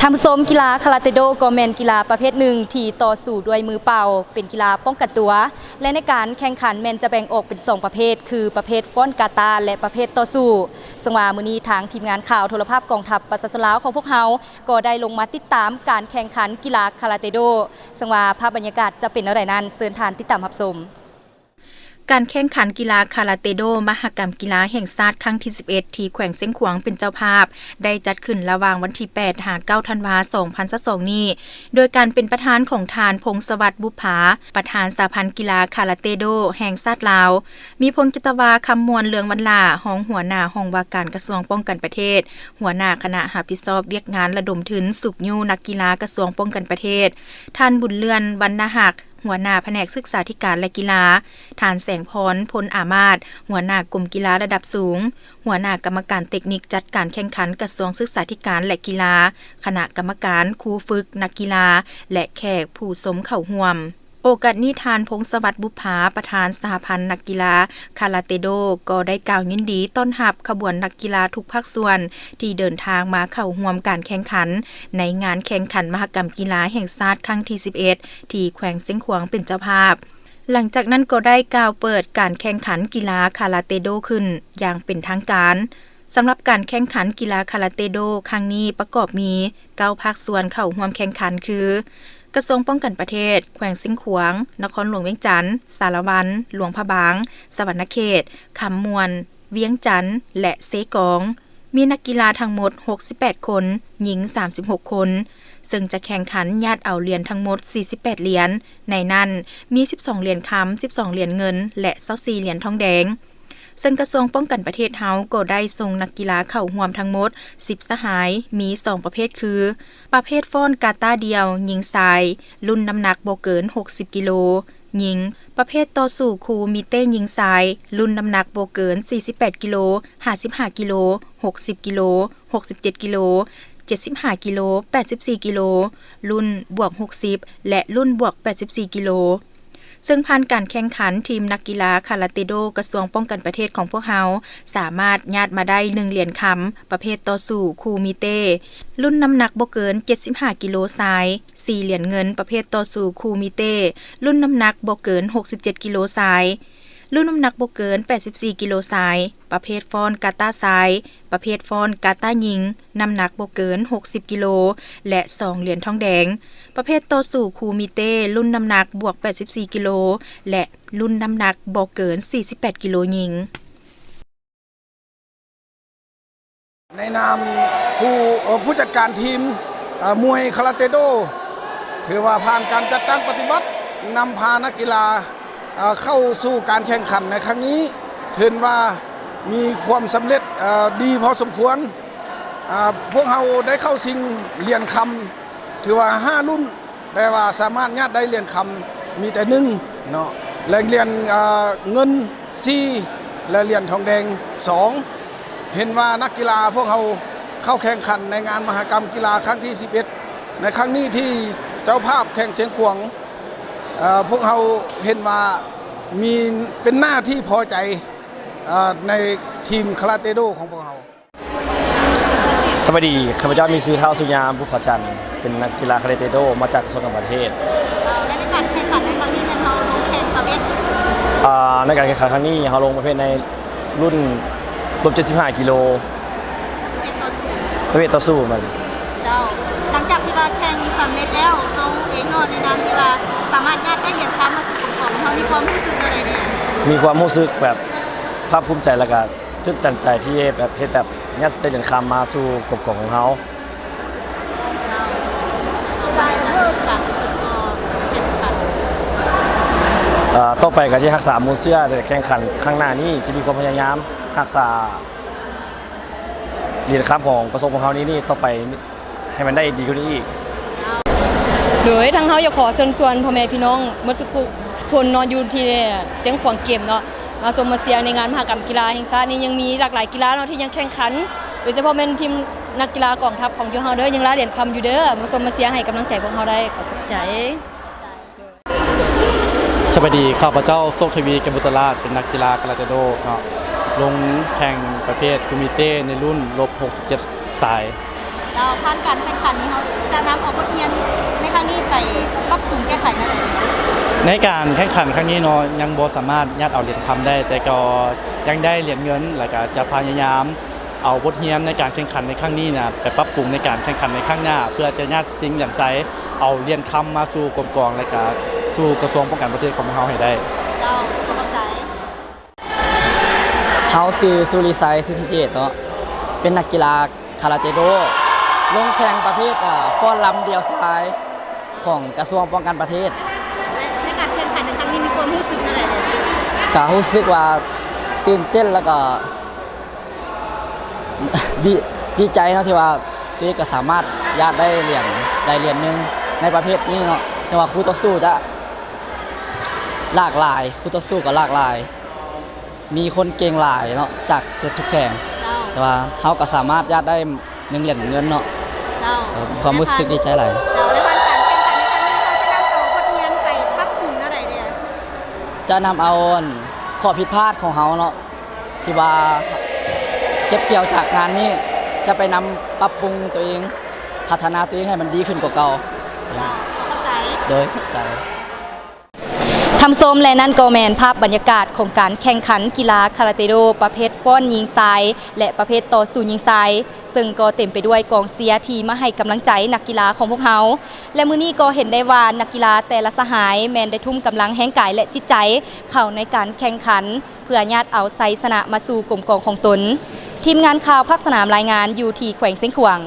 ทำโซมกีฬาคาราเตโดก็แมนกีฬาประเภทหนึ่งที่ต่อสู้ด้วยมือเปล่าเป็นกีฬาป้องกันตัวและในการแข่งขันแมนจะแบ่งออกเป็น2ประเภทคือประเภทฟ้อนกาตาและประเภทต่อสู้ซึ่งว่ามื้อนี้ทางทีมงานข่าวโทรภาพกองทัพประชาชนลาวของพวกเราก็ได้ลงมาติดตามการแข่งขันกีฬาคาราเตโดซึ่งว่าภาพบรรยากาศจะเป็นอะไรนั้นเชิญทานติดตามรับชมการแข่งขันกีฬาคาราเตโดมหกรรมกีฬาแห่งชาติครั้งที่11ที่แขวงเส้นขวางเป็นเจ้าภาพได้จัดขึ้นระหว่างวันที่8ถึง9ธันวาคม2022นี้โดยการเป็นประธานของทานพงศวัฒน์บุภาประธานสหพันธ์กีฬาคาราเตโดแห่งชาติลาวมีพลกิตวาคำมวลเลืองวรรลาห้องหัวหน้าห้องว่าการกระทรวงป้องกันประเทศหัวหน้าคณะรับผิดชอบเวียกงานระดมทุนสุขยูนักกีฬากระทรวงป้องกันประเทศท่านบุญเลือนวรรณหักหัวหน้าแผนกศึกษาธิการและกีฬาฐานแสงพรพลอามาตย์หัวหน้ากลุ่มกีฬาระดับสูงหัวหน้ากรรมการเทคนิคจัดการแข่งขันกระทรวงศึกษาธิการและกีฬาคณะกรรมการครูฝึกนักกีฬาและแขกผู้สมเข้าร่วมโอกาสนี้ทานพงศวัฒน์บุภาประธานสหพันธ์นักกีฬาคาราเตโดก็ได้กล่าวยินดีต้อนรับขบวนนักกีฬาทุกภาคส่วนที่เดินทางมาเข้าร่วมการแข่งขันในงานแข่งขันมหกรรมกีฬาแห่งชาติครั้งที่11ที่แขวงเส้นขวางเป็นเจ้าภาพหลังจากนั้นก็ได้กล่าวเปิดการแข่งขันกีฬาคาราเตโดขึ้นอย่างเป็นทางการสำหรับการแข่งขันกีฬาคาราเตโดครั้งนี้ประกอบมี9ภาคส่วนเข้าร่วมแข่งขันคือกระทรวงป้องกันประเทศแขวงสิงห์ขวางนครหลวงเวียงจันทน์สารวันหลวงพระบางสวรรณเขตคำมวลเวียงจันทน์และเซกองมีนักกีฬาทั้งหมด68คนหญิง36คนซึ่งจะแข่งขันญาติเอาเหรียญทั้งหมด48เหรียญในนั้นมี12เหรียญคำ12เหรียญเงินและ24เหรียญทองแดงซึ่งกระทรวงป้องกันประเทศเฮาก็ได้ส่งนักกีฬาเข้าร่วมทั้งหมด10สหายมี2ประเภทคือประเภทฟ้อนกาตาเดียวหญิงชายรุ่นน้ำหนักบ่เกิน60กิโลหญิงประเภทต่อสู้คู่มีเต้หญิงชายรุ่นน้ำหนักบ่เกิน48กิโล55กิโล60กิโล67กิโล75กิโล84กิโลรุ่นบวก60และรุ่นบวก84กิโลซึ่งผ่านการแข่งขันทีมนักกีฬาคาราเตโดกระทรวงป้องกันประเทศของพวกเขาสามารถญาติมาได้1เหรียญคำประเภทต่อสู้คูมิเต้รุ่นน้ำหนักบ่เกิน75กิโลทราย4เหรียญเงินประเภทต่อสู้คูมิเต้รุ่นน้ำหนักบ่เกิน67กิโลทรายรุ่นน้ำหนักบ่เกิน84กิโลทรายประเภทฟ้อนกาตาทรายประเภทฟ้อนกาตาหญิงน้ำหนักบ่เกิน60กิโลและ2เหรียญทองแดงประเภทต่อสู้คูมิเต้รุ่นน้ำหนักบวก84กิโลและรุ่นน้ำหนักบ่เกิน48กิโลหญิงในนามผู้จัดการทีมมวยคาราเตโดถือว่าผ่านการจัดตั้งปฏิบัตินำพานักกีฬาเข้าสู่การแข่งขันในครั้งนี้ถือว่ามีความสำเร็จดีพอสมควรพวกเราได้เข้าชิงเหรียญคำถือว่า5รุ่นแต่ว่าสามารถญาติได้เหรียญคำมีแต่1เนาะและเหรียญเงิน4และเหรียญทองแดง2เห็นว่านักกีฬาพวกเราเข้าแข่งขันในงานมหกรรมกีฬาครั้งที่11ในครั้งนี้ที่เจ้าภาพแข่งเสียงขวางพวกเราเห็นว่ามีเป็นหน้าที่พอใจในทีมคาราเตโดของพวกเราสวัสดีข้าพเจ้ามีชื่อเท้าสุญญามบุพจันทร์เป็นนักกีฬาคาราเตโดมาจากกระทรวงต่างประเทศและในการแข่งขันในครั้งนี้เราลงแข่งประเภทในการแข่งขันครั้งนี้เราลงประเภทในรุ่นรวม75กิโลประเภทต่อสู้มันเจ้าหลังจากที่ว่าแข่งสำเร็จแล้วเขาเองนอนในนามที่ว่าสามารถญาติได้เหรียญคำมาสู่กลุ่มของเขามีความรู้สึกอะไรเนี่ยมีความรู้สึกแบบภาคภูมิใจและก็ตื่นตันใจที่แบบเฮ็ดแบบญาติได้เหรียญคำมาสู่กลุ่มของเขาต่อไปก็จะรักษามูลเสื้อในแข่งขันข้างหน้านี้จะมีความพยายามรักษาเหรียญคำของกระทรวงของเขานี่ต่อไปให้มันได้ดีกว่านี้อีกโดยทางเฮาอยากขอเชิญชวนพ่อแม่พี่น้องหมดทุกคนนอนอยู่ที่เสียงขวางเกมเนาะมาชมมาเชียร์ในงานมหกรรมกีฬาแห่งชาตินี้ยังมีหลากหลายกีฬาเนาะที่ยังแข่งขันโดยเฉพาะเป็นทีมนักกีฬากองทัพของเฮาเด้อยังล้าเหรียญคำอยู่เด้อมาชมมาเชียร์ให้กำลังใจพวกเฮาได้ขอบใจสวัสดีข้าพเจ้าโชคทวีเกมบุตรราชเป็นนักกีฬาคาราเตโดเนาะลงแข่งประเภทคูมิเต้ในรุ่นลบ67สาย เราผ่านการแข่งขันนี้เขาจะนำเอาบทเรียนในครั้งนี้ไปปรับปรุงแก้ไขนั่นเอง ในการแข่งขันครั้งนี้เนาะยังบ่สามารถยัดเอาเหรียญคำได้ แต่ก็ยังได้เหรียญเงินแล้วก็จะพยายามเอาบทเรียนในการแข่งขันในครั้งนี้นะไปปรับปรุงในการแข่งขันในครั้งหน้า เพื่อจะยัดสิ่งเหลี่ยมใจเอาเหรียญคำมาสู่กรมกองและก็สู่กระทรวงป้องกันประเทศของพวกเราให้ได้ เจ้าเข้าใจ เฮาชื่อสุริไซสิทธิเดชเนาะเป็นนักกีฬาคาราเต้โดลงแข่งประเภทฟ้อนลำเดียวซ้ายของกระทรวงป้องกันประเทศ ในการแข่งขันในครั้งนี้มีความรู้สึกอะไรเนี่ย ก็รู้สึกว่าตื่นเต้นแล้วก็ ดีใจเนาะที่ว่าตัวเองก็สามารถญาติได้เหรียญหนึงในประเภทนี้เนาะที่ว่าคู่ต่อสู้จะหลากหลายคู่ต่อสู้ก็หลากหลาย มีคนเก่งหลายเนาะจากทุกแข่ง เจ้า แต่ว่าเขาก็สามารถญาติได้1เหรียญเงินเนาะ เจ้า ความรู้สึกดีใจหลาย เจ้าในการแข่งขันในครั้งนี้เราจะนำเอาบทเรียนไปปรับปรุงอะไรเนี่ย จะนำเอาข้อผิดพลาดของเขาเนาะที่ว่าเก็บเกี่ยวจากงานนี้จะไปนำปรับปรุงตัวเองพัฒนาตัวเองให้มันดีขึ้นกว่าเก่า เจ้าเข้าใจ โดยเข้าใจ ทำส้มและนั่นก็แมนภาพบรรยากาศของการแข่งขันกีฬาคาราเต้โดประเภทฟ้อนยิงทรายและประเภทต่อสู้ยิงทรายซึ่งก็เต็มไปด้วยกองเชียร์ที่มาให้กำลังใจนักกีฬาของพวกเขาและมื้อนี้ก็เห็นได้ว่านักกีฬาแต่ละสหายแมนได้ทุ่มกำลังแห่งกายและจิตใจเข้าในการแข่งขันเพื่อญาติเอาไซสนะมาสู่กลุ่มกองของตนทีมงานข่าวภาคสนามรายงานอยู่ที่แขวงเส้นขวาง